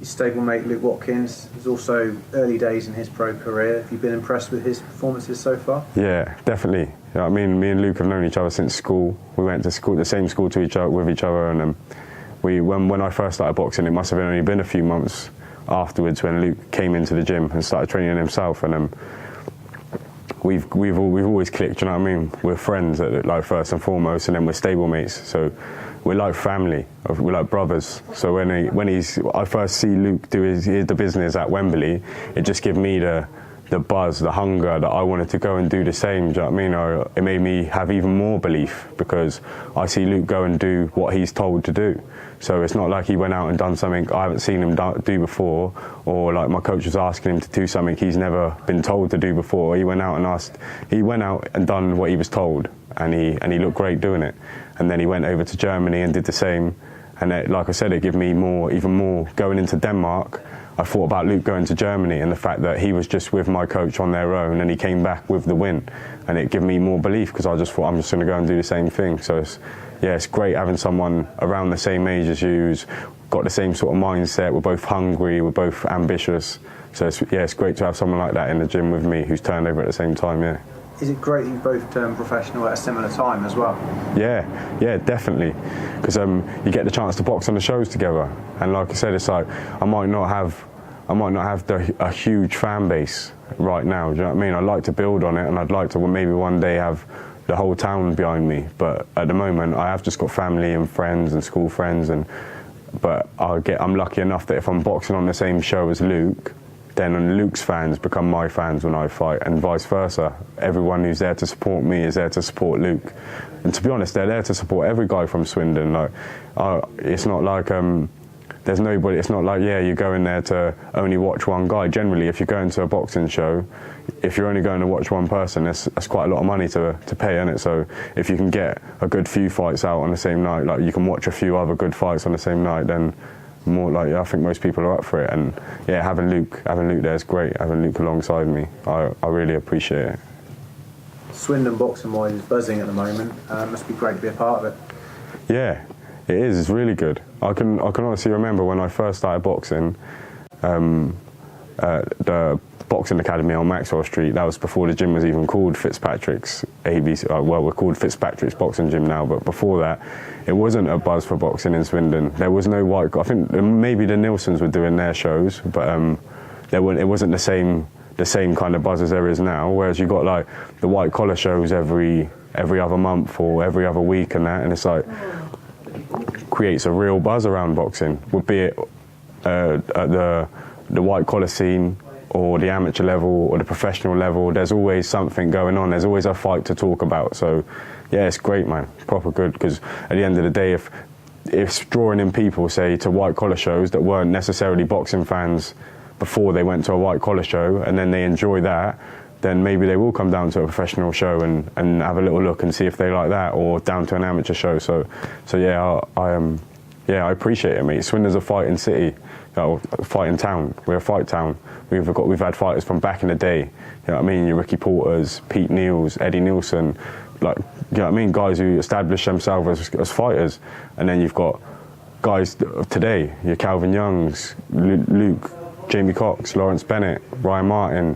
Your stablemate Luke Watkins is also early days in his pro career. Have you been impressed with his performances so far? Yeah, definitely. You know what I mean? Me and Luke have known each other since school. We went to school, the same school with each other, and when I first started boxing, it must have only been a few months afterwards when Luke came into the gym and started training himself, and we've always clicked. You know what I mean? We're friends, like first and foremost, and then we're stablemates. So we're like family. We're like brothers. So when I first see Luke do the business at Wembley, it just gave me the buzz, the hunger that I wanted to go and do the same. Do you know what I mean? It made me have even more belief because I see Luke go and do what he's told to do. So it's not like he went out and done something I haven't seen him do before, or like my coach was asking him to do something he's never been told to do before. He went out and done what he was told, and he looked great doing it. And then he went over to Germany and did the same. And like I said, it gave me even more going into Denmark. I thought about Luke going to Germany and the fact that he was just with my coach on their own and he came back with the win, and it gave me more belief because I just thought I'm just going to go and do the same thing. So it's great having someone around the same age as you who's got the same sort of mindset. We're both hungry, we're both ambitious. So it's great to have someone like that in the gym with me who's turned over at the same time. Yeah. Is it great that you both turned professional at a similar time as well? Yeah, definitely. Because you get the chance to box on the shows together, and like I said, it's like I might not have a huge fan base right now. Do you know what I mean? I'd like to build on it, and I'd like to maybe one day have the whole town behind me. But at the moment, I have just got family and friends and school friends, but I'm lucky enough that if I'm boxing on the same show as Luke, then Luke's fans become my fans when I fight, and vice versa. Everyone who's there to support me is there to support Luke. And to be honest, they're there to support every guy from Swindon. Like, it's not like there's nobody. It's not like you're going there to only watch one guy. Generally, if you're going to a boxing show, if you're only going to watch one person, that's quite a lot of money to pay, isn't it? So if you can get a good few fights out on the same night, like you can watch a few other good fights on the same night, then more like I think most people are up for it. And yeah, having Luke there is great. Having Luke alongside me, I really appreciate it. Swindon boxing wise is buzzing at the moment. Must be great to be a part of it. Yeah, it is. It's really good. I can honestly remember when I first started boxing, the boxing academy on Maxwell Street. That was before the gym was even called Fitzpatrick's ABC. Well, we're called Fitzpatrick's Boxing Gym now, but before that, it wasn't a buzz for boxing in Swindon. There was no white. I think maybe the Nilsons were doing their shows, but it wasn't the same kind of buzz as there is now. Whereas you got like the white collar shows every other month or every other week and that, and it's like creates a real buzz around boxing. Would be it at the white collar scene, or the amateur level, or the professional level, there's always something going on. There's always a fight to talk about. So, yeah, it's great, man. Proper good. Because at the end of the day, if it's drawing in people, say, to white-collar shows that weren't necessarily boxing fans before they went to a white-collar show, and then they enjoy that, then maybe they will come down to a professional show and have a little look and see if they like that, or down to an amateur show. So yeah, I appreciate it, mate. Swindon's a fighting city. A fighting town. We're a fight town. We've had fighters from back in the day. You know what I mean? Your Ricky Porters, Pete Neals, Eddie Nielsen, like, you know what I mean? Guys who established themselves as fighters. And then you've got guys today. Your Calvin Youngs, Luke, Jamie Cox, Lawrence Bennett, Ryan Martin. You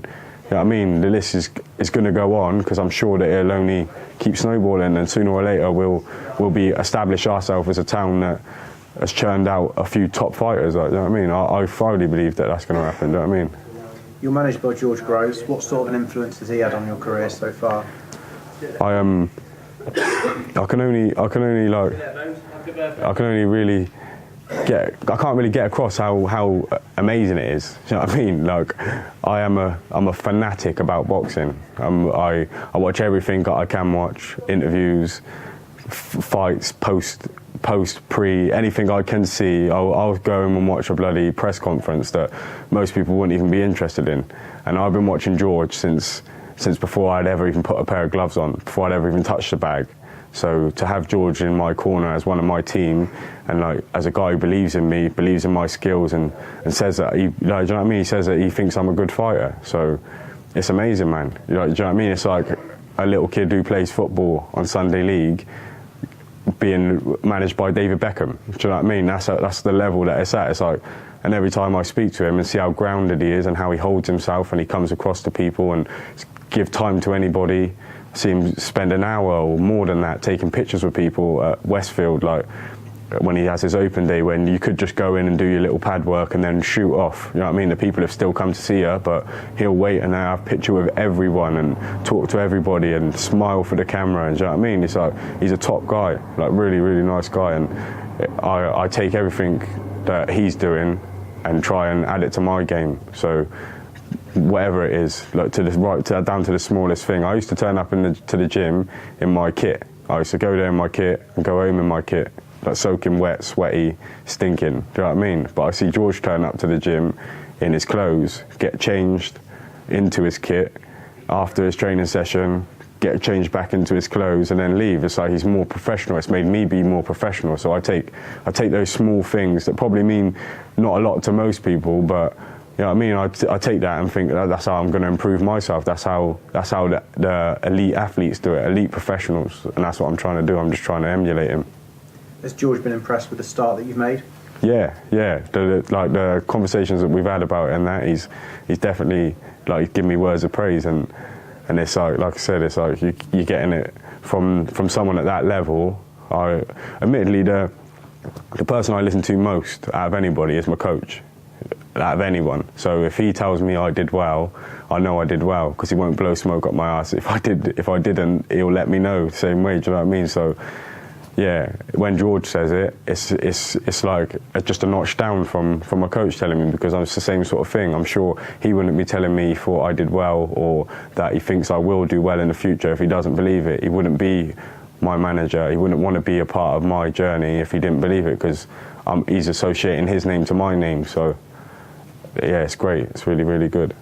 know what I mean? The list is going to go on, because I'm sure that it'll only keep snowballing, and sooner or later we'll be establish ourselves as a town that has churned out a few top fighters. Like, you know what I mean? I thoroughly believe that that's going to happen. You know what I mean? You're managed by George Groves. What sort of an influence has he had on your career so far? I can't really get across how amazing it is. Do you know what I mean? Like, I'm a fanatic about boxing. I watch everything I can watch, interviews, fights, post, pre, anything I can see. I'll go and watch a bloody press conference that most people wouldn't even be interested in. And I've been watching George since before I'd ever even put a pair of gloves on, before I'd ever even touched the bag. So to have George in my corner as one of my team, and like as a guy who believes in me, believes in my skills, and says that do you know what I mean? He says that he thinks I'm a good fighter. So it's amazing, man. Do you know what I mean? It's like a little kid who plays football on Sunday League being managed by David Beckham. Do you know what I mean? That's the level that it's at. It's like, And every time I speak to him and see how grounded he is and how he holds himself and he comes across to people and give time to anybody, see him spend an hour or more than that taking pictures with people at Westfield, like when he has his open day, when you could just go in and do your little pad work and then shoot off. You know what I mean? The people have still come to see her, but he'll wait and have a picture with everyone and talk to everybody and smile for the camera. And do you know what I mean? It's like, he's a top guy, like really, really nice guy. And I take everything that he's doing and try and add it to my game. So whatever it is, like down to the smallest thing. I used to turn up to the gym in my kit. I used to go there in my kit and go home in my kit, like soaking wet, sweaty, stinking. Do you know what I mean? But I see George turn up to the gym in his clothes, get changed into his kit after his training session, get changed back into his clothes and then leave. It's like he's more professional. It's made me be more professional. So I take those small things that probably mean not a lot to most people, but you know what I mean? I take that and think that's how I'm going to improve myself. That's how the elite athletes do it, elite professionals, and that's what I'm trying to do. I'm just trying to emulate him. Has George been impressed with the start that you've made? Yeah. The conversations that we've had about it and that, he's definitely like giving me words of praise, and it's like I said, it's like you're getting it from someone at that level. Admittedly, the person I listen to most out of anybody is my coach, out of anyone. So if he tells me I did well, I know I did well, because he won't blow smoke up my ass. If I didn't, he'll let me know the same way. Do you know what I mean? So yeah, when George says it, it's like just a notch down from my coach telling me, because it's the same sort of thing. I'm sure he wouldn't be telling me he thought I did well or that he thinks I will do well in the future if he doesn't believe it. He wouldn't be my manager. He wouldn't want to be a part of my journey if he didn't believe it, because he's associating his name to my name. So yeah, it's great. It's really, really good.